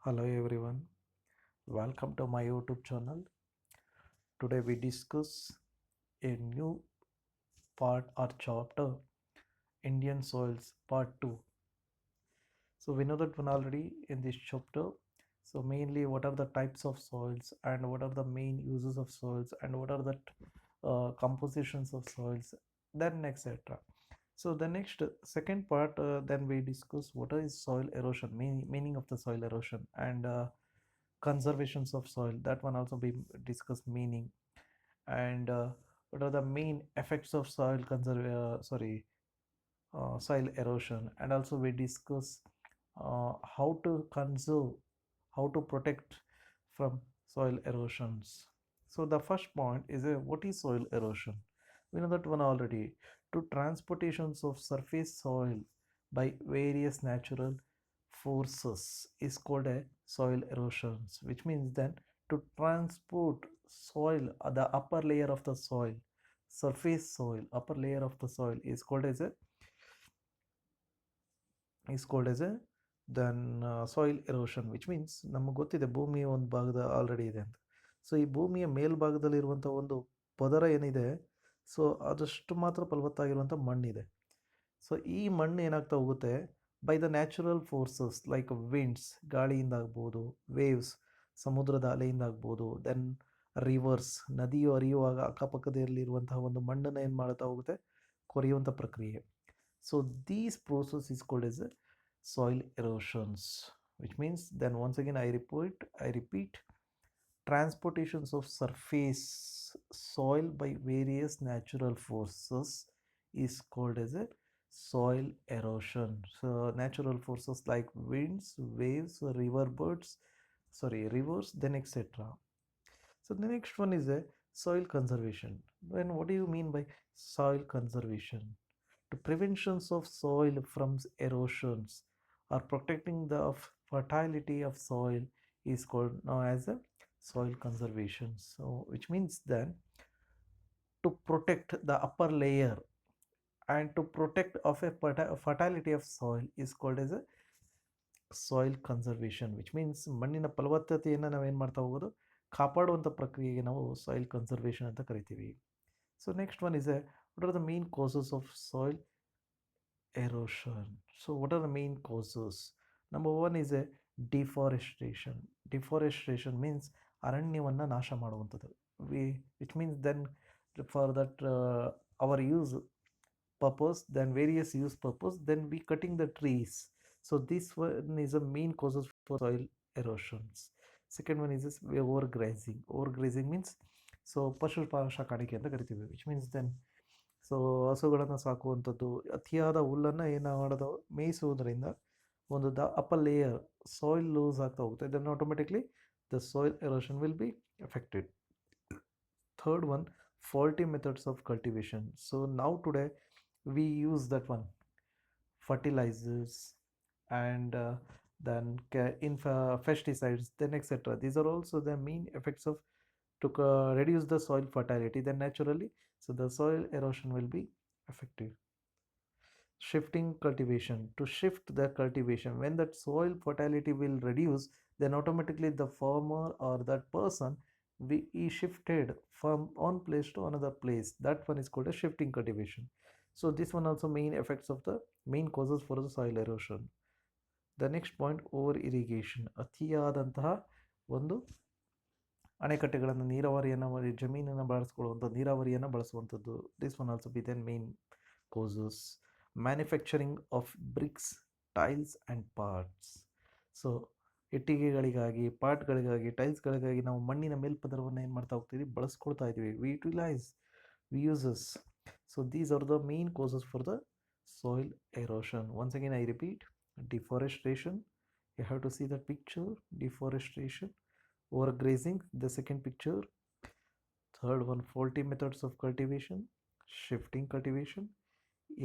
Hello everyone, welcome to my YouTube channel. Today we discuss a new part or chapter, Indian soils part 2. So we know that one already in this chapter. So mainly what are the types of soils and what are the main uses of soils and what are the compositions of soils, then etc. So the next second part, then we discuss what is soil erosion, meaning of the soil erosion, and conservations of soil. That one also be discussed meaning, and what are the main effects of soil erosion, and also we discuss how to conserve, how to protect from soil erosions. So the first point is what is soil erosion? We know that one already. To transportations of surface soil by various natural forces is called a soil erosions, which means then to transport soil, the upper layer of the soil, surface soil, upper layer of the soil is called as a then soil erosion, which means ನಮಗೆ ಗೊತ್ತಿದೆ ಭೂಮಿಯ ಒಂದು ಭಾಗದ already ಇದೆ ಅಂತ. So ಈ ಭೂಮಿಯ ಮೇಲ್ಭಾಗದಲ್ಲಿರುವಂಥ ಒಂದು ಪದರ ಏನಿದೆ, ಸೊ ಅದಷ್ಟು ಮಾತ್ರ ಫಲವತ್ತಾಗಿರುವಂಥ ಮಣ್ಣಿದೆ. ಸೊ ಈ ಮಣ್ಣು ಏನಾಗ್ತಾ ಹೋಗುತ್ತೆ by the natural forces like winds, ಗಾಳಿಯಿಂದ ಆಗ್ಬೋದು, ವೇವ್ಸ್, ಸಮುದ್ರದ ಅಲೆಯಿಂದ ಆಗ್ಬೋದು, ದೆನ್ ರಿವರ್ಸ್, ನದಿಯು ಹರಿಯುವಾಗ ಅಕ್ಕಪಕ್ಕದಲ್ಲಿರುವಂತಹ ಒಂದು ಮಣ್ಣನ್ನು ಏನು ಮಾಡ್ತಾ ಹೋಗುತ್ತೆ, ಕೊರೆಯುವಂಥ ಪ್ರಕ್ರಿಯೆ. So these process is called as soil erosions, which means then once again I repeat, transportations of surface soil by various natural forces is called as a soil erosion. So natural forces like winds, waves, rivers, then etc. So the next one is a soil conservation. Then what do you mean by soil conservation? To preventions of soil from erosions or protecting the fertility of soil is called now as a soil conservation. So which means then to protect the upper layer and to protect of a fertility of soil is called as a soil conservation, which means ಮಣ್ಣಿನ ಫಲವತ್ತತೆಯನ್ನು ನಾವೇನು ಮಾಡ್ತಾ ಹೋಗೋದು, ಕಾಪಾಡುವಂಥ ಪ್ರಕ್ರಿಯೆಗೆ ನಾವು soil conservation ಅಂತ ಕರಿತೀವಿ. So next one is what are the main causes of soil erosion? So what are the main causes? Number one is a deforestation. Deforestation means ಅರಣ್ಯವನ್ನು ನಾಶ ಮಾಡುವಂಥದ್ದು. Which means then for that our use purpose, then various use purpose, then we cutting the trees. So this one is a main causes for soil erosions. Second one is overgrazing. Overgrazing means so ಪಶು ಸಾಕಾಣಿಕೆ ಅಂತ ಕರಿತೀವಿ, which means then so ಹಸುಗಳನ್ನು ಸಾಕುವಂಥದ್ದು, ಅತಿಯಾದ ಹುಲ್ಲನ್ನು ಏನು ಮಾಡೋದು, ಮೇಯಿಸುವುದರಿಂದ ಒಂದು ಅಪ್ಪರ್ ಲೇಯರ್ ಸಾಯಿಲ್ ಲೂಸ್ ಆಗ್ತಾ ಹೋಗುತ್ತೆ. Then automatically the soil erosion will be affected. Third one, faulty methods of cultivation. So now today we use that one fertilizers and then pesticides, then etc. These are also the main effects of to reduce the soil fertility, then naturally so the soil erosion will be effective. Shifting cultivation, to shift the cultivation, when that soil fertility will reduce, then automatically the farmer or that person he shifted from one place to another place. That one is called a shifting cultivation. So this one also main effects of the main causes for the soil erosion. The next point, over irrigation. ಅತಿಯಾದಂತಹ ಒಂದು ಅಣೆಕಟ್ಟೆಗಳನ್ನು, ನೀರಾವರಿಯನ್ನು, ಜಮೀನನ್ನು ಬಳಸ್ಕೊಳ್ಳುವಂಥ ನೀರಾವರಿಯನ್ನು ಬಳಸುವಂಥದ್ದು. This one also be then main causes. Manufacturing of bricks, tiles and parts. So ಇಟ್ಟಿಗೆಗಳಿಗಾಗಿ, ಪಾರ್ಟ್ಗಳಿಗಾಗಿ, ಟೈಲ್ಸ್ಗಳಿಗಾಗಿ ನಾವು ಮಣ್ಣಿನ ಮೇಲ್ಪದರವನ್ನು ಏನು ಮಾಡ್ತಾ ಹೋಗ್ತೀವಿ, ಬಳಸ್ಕೊಳ್ತಾ ಇದ್ದೀವಿ. We uses. So these are the main causes for the soil erosion. Once again I repeat, deforestation, you have to see the picture, deforestation. Overgrazing, the second picture. Third one, faulty methods of cultivation, shifting cultivation,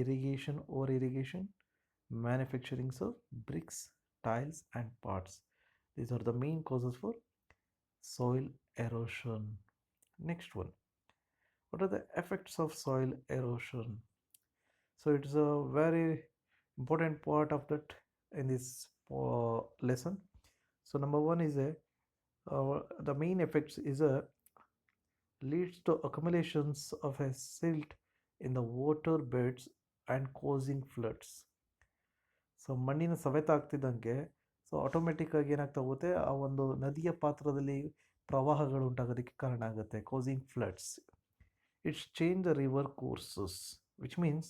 irrigation, over irrigation, manufacturing of bricks, tiles and parts. These are the main causes for soil erosion. Next one, what are the effects of soil erosion? So it's a very important part of that in this lesson. So number one is the main effects is a leads to accumulations of a silt in the water beds and causing floods. So ಮಣ್ಣಿನ ಸವೆತ ಆಗ್ತಿದ್ದಂಗೆ so automatic ಆಗಿ ಏನಾಗ್ತಾ ಹೋಗುತ್ತೆ, ಆ ಒಂದು ನದಿಯ ಪಾತ್ರದಲ್ಲಿ ಪ್ರವಾಹಗಳು ಉಂಟಾಗೋದಕ್ಕೆ ಕಾರಣ ಆಗುತ್ತೆ, causing floods. It's change the river courses, which means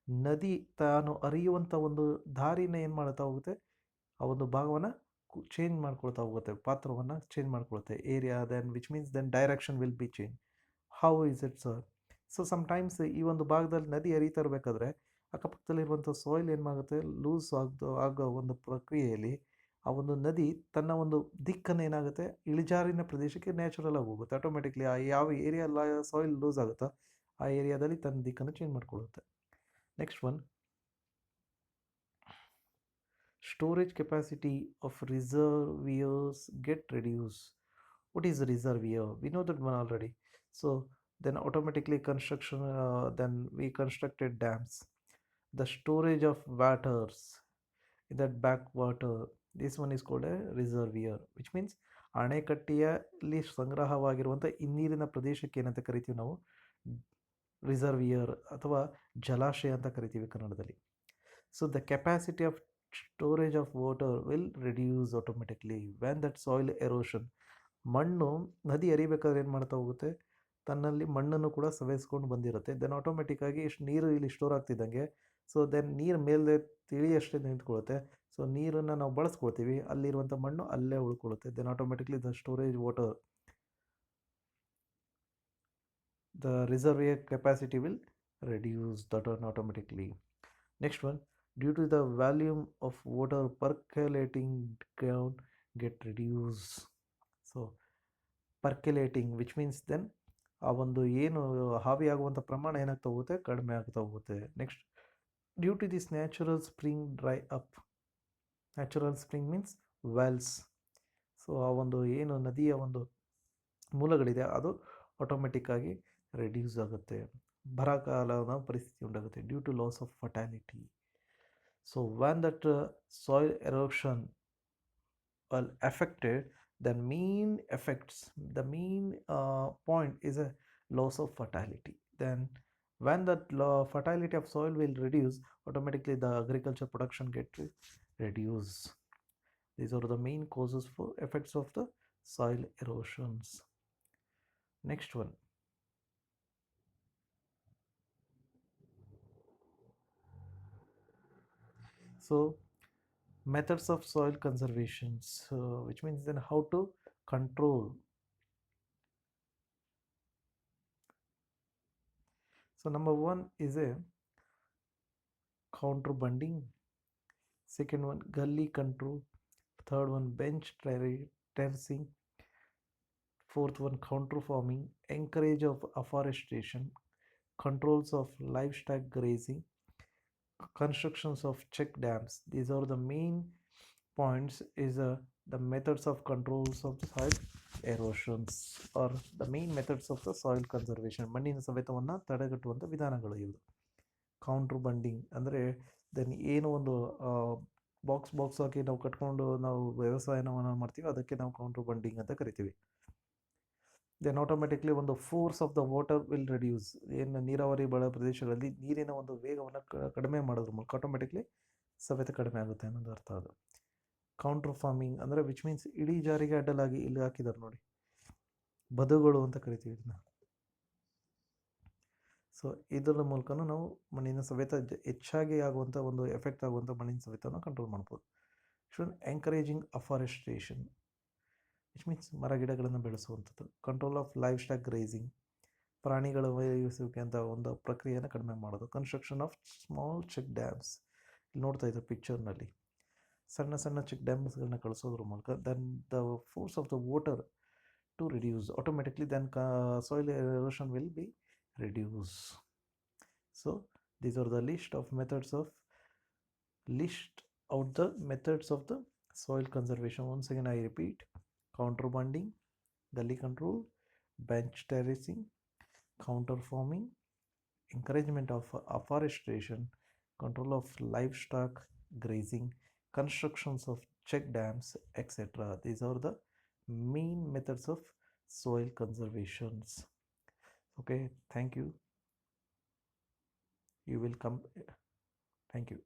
ನದಿ ತಾನು ಹರಿಯುವಂಥ ಒಂದು ದಾರಿನ ಏನು ಮಾಡ್ತಾ ಹೋಗುತ್ತೆ, ಆ ಒಂದು ಭಾಗವನ್ನು ಚೇಂಜ್ ಮಾಡ್ಕೊಳ್ತಾ ಹೋಗುತ್ತೆ, ಪಾತ್ರವನ್ನು ಚೇಂಜ್ ಮಾಡ್ಕೊಳುತ್ತೆ, area, then which means then direction will be change. How is it sir? So sometimes ಈ ಒಂದು ಭಾಗದಲ್ಲಿ ನದಿ ಹರಿತಾ ಇರಬೇಕಾದ್ರೆ ಅಕ್ಕಪಕ್ಕದಲ್ಲಿರುವಂಥ ಸಾಯಿಲ್ ಏನಾಗುತ್ತೆ, ಲೂಸ್ ಆಗೋ ಒಂದು ಪ್ರಕ್ರಿಯೆಯಲ್ಲಿ ಆ ಒಂದು ನದಿ ತನ್ನ ಒಂದು ದಿಕ್ಕನ್ನು ಏನಾಗುತ್ತೆ, ಇಳಿಜಾರಿನ ಪ್ರದೇಶಕ್ಕೆ ನ್ಯಾಚುರಲ್ ಆಗಿ ಹೋಗುತ್ತೆ. ಆಟೋಮೆಟಿಕ್ಲಿ ಆ ಯಾವ ಏರಿಯಾ ಸಾಯಿಲ್ ಲೂಸ್ ಆಗುತ್ತೋ ಆ ಏರಿಯಾದಲ್ಲಿ ತನ್ನ ದಿಕ್ಕನ್ನು ಚೇಂಜ್ ಮಾಡ್ಕೊಳ್ಳುತ್ತೆ. Next one, storage capacity of reservoirs get reduced. What is a reservoir? We know that one already. So then automatically construction, then we constructed dams. The storage of waters in that backwater, this one is called a reservoir, which means ಅಣೆಕಟ್ಟೆಯಲ್ಲಿ ಸಂಗ್ರಹವಾಗಿರುವಂಥ ಹಿನ್ನೀರಿನ ಪ್ರದೇಶಕ್ಕೆ ಏನಂತ ಕರಿತೀವಿ ನಾವು, ರಿಸರ್ವಿಯರ್ ಅಥವಾ ಜಲಾಶಯ ಅಂತ ಕರಿತೀವಿ ಕನ್ನಡದಲ್ಲಿ. So the capacity of storage of water will reduce automatically when that soil erosion, ಮಣ್ಣು ನದಿ ಹರಿಬೇಕಾದ್ರೆ ಏನು ಮಾಡ್ತಾ ಹೋಗುತ್ತೆ, ತನ್ನಲ್ಲಿ ಮಣ್ಣನ್ನು ಕೂಡ ಸವೆಸ್ಕೊಂಡು ಬಂದಿರುತ್ತೆ. ದೆನ್ ಆಟೋಮೆಟಿಕ್ಕಾಗಿ ಇಷ್ಟು ನೀರು ಇಲ್ಲಿ ಸ್ಟೋರ್ ಆಗ್ತಿದ್ದಂಗೆ, ಸೊ ದೆನ್ ನೀರು ಮೇಲೆ ತಿಳಿಯಷ್ಟೇ ನಿಂತ್ಕೊಳ್ಳುತ್ತೆ. ಸೊ ನೀರನ್ನು ನಾವು ಬಳಸ್ಕೊಳ್ತೀವಿ, ಅಲ್ಲಿರುವಂಥ ಮಣ್ಣು ಅಲ್ಲೇ ಉಳ್ಕೊಳ್ಳುತ್ತೆ. Then automatically the storage water, the reservoir capacity will reduce that one automatically. Next one, due to the volume of water percolating down get reduced. So percolating, which means then ಆ ಒಂದು ಏನು ಆವಿಯಾಗುವಂಥ ಪ್ರಮಾಣ ಏನಾಗ್ತಾ ಹೋಗುತ್ತೆ, ಕಡಿಮೆ ಆಗ್ತಾ ಹೋಗುತ್ತೆ. Next, due to this natural spring dry up. Natural spring means wells. So ಆ ಒಂದು ಏನು ನದಿಯ ಒಂದು ಮೂಲಗಳಿದೆ ಅದು ಆಟೋಮೆಟಿಕ್ಕಾಗಿ ರೆಡ್ಯೂಸ್ ಆಗುತ್ತೆ, ಬರಗಾಲದ ಪರಿಸ್ಥಿತಿ ಉಂಟಾಗುತ್ತೆ due to loss of fertility. So when that soil erosion well affected, the main effects, the main point is a loss of fertility. Then when that fertility of soil will reduce, automatically the agriculture production get reduced. These are the main causes for effects of the soil erosions. Next one, so methods of soil conservation, which means then how to control. So number one is a counterbunding, second one gully control, third one bench terracing, fourth one counter farming, encourage of afforestation, controls of livestock grazing, constructions of check dams. These are the main points, is the methods of controls of the soil erosions, or the main methods of the soil conservation. ಮಣ್ಣಿನ ಸವೆತವನ್ನು ತಡೆಗಟ್ಟುವಂಥ ವಿಧಾನಗಳು ಇವು. Counter bonding ಅಂದರೆ then ಏನು ಒಂದು box ಹಾಕಿ ನಾವು ಕಟ್ಕೊಂಡು ನಾವು ವ್ಯವಸಾಯವನ್ನು ಮಾಡ್ತೀವಿ, ಅದಕ್ಕೆ ನಾವು ಕೌಂಟ್ರ್ ಬಂಡಿಂಗ್ ಅಂತ ಕರಿತೀವಿ. ದೆನ್ ಆಟೋಮೆಟಿಕ್ಲಿ ಒಂದು force of the water will reduce. ಏನು ನೀರಾವರಿ ಪ್ರದೇಶಗಳಲ್ಲಿ ನೀರಿನ ಒಂದು ವೇಗವನ್ನು ಕಡಿಮೆ ಮಾಡೋದ್ರ ಮೂಲಕ ಆಟೋಮೆಟಿಕ್ಲಿ ಸವೆತ ಕಡಿಮೆ ಆಗುತ್ತೆ ಅನ್ನೋದು ಅರ್ಥ. ಅದು ಕೌಂಟ್ರ್ ಫಾರ್ಮಿಂಗ್ ಅಂದರೆ ವಿಚ್ ಮೀನ್ಸ್ ಇಡೀ ಜಾರಿಗೆ ಅಡ್ಡಲಾಗಿ ಇಲ್ಲಿ ಹಾಕಿದ್ದಾರೆ ನೋಡಿ, ಬದುಗಳು ಅಂತ ಕರಿತೀವಿ ಇದನ್ನ. ಸೊ ಇದರ ಮೂಲಕನೂ ನಾವು ಮಣ್ಣಿನ ಸವೆತ ಹೆಚ್ಚಾಗಿ ಆಗುವಂಥ ಒಂದು ಎಫೆಕ್ಟ್ ಆಗುವಂಥ ಮಣ್ಣಿನ ಸವೆತವನ್ನು ಕಂಟ್ರೋಲ್ ಮಾಡ್ಬೋದು. ಎಂಕರೇಜಿಂಗ್ ಅಫಾರೆಸ್ಟ್ರೇಷನ್, ವಿಚ್ ಮೀನ್ಸ್ ಮರ ಗಿಡಗಳನ್ನು ಬೆಳೆಸುವಂಥದ್ದು. Control of livestock grazing, ಪ್ರಾಣಿಗಳ ವಹಿಸುವಿಕೆ ಅಂತ ಒಂದು ಪ್ರಕ್ರಿಯೆಯನ್ನು ಕಡಿಮೆ ಮಾಡೋದು. Construction of small check dams, ಇಲ್ಲಿ ನೋಡ್ತಾ ಇದ್ದಾರೆ ಪಿಕ್ಚರ್ನಲ್ಲಿ, ಸಣ್ಣ ಸಣ್ಣ ಚೆಕ್ ಡ್ಯಾಮ್ಸ್ಗಳನ್ನ ಕಳಿಸೋದ್ರ ಮೂಲಕ then the force of the water to reduce, automatically then soil erosion will be reduce. So these are the list out the methods of the soil conservation. Once again I repeat: counter bunding, gully control, bench terracing, counter farming, encouragement of afforestation, control of livestock grazing, constructions of check dams, etc. These are the main methods of soil conservations. Okay, thank you. You will come. Thank you.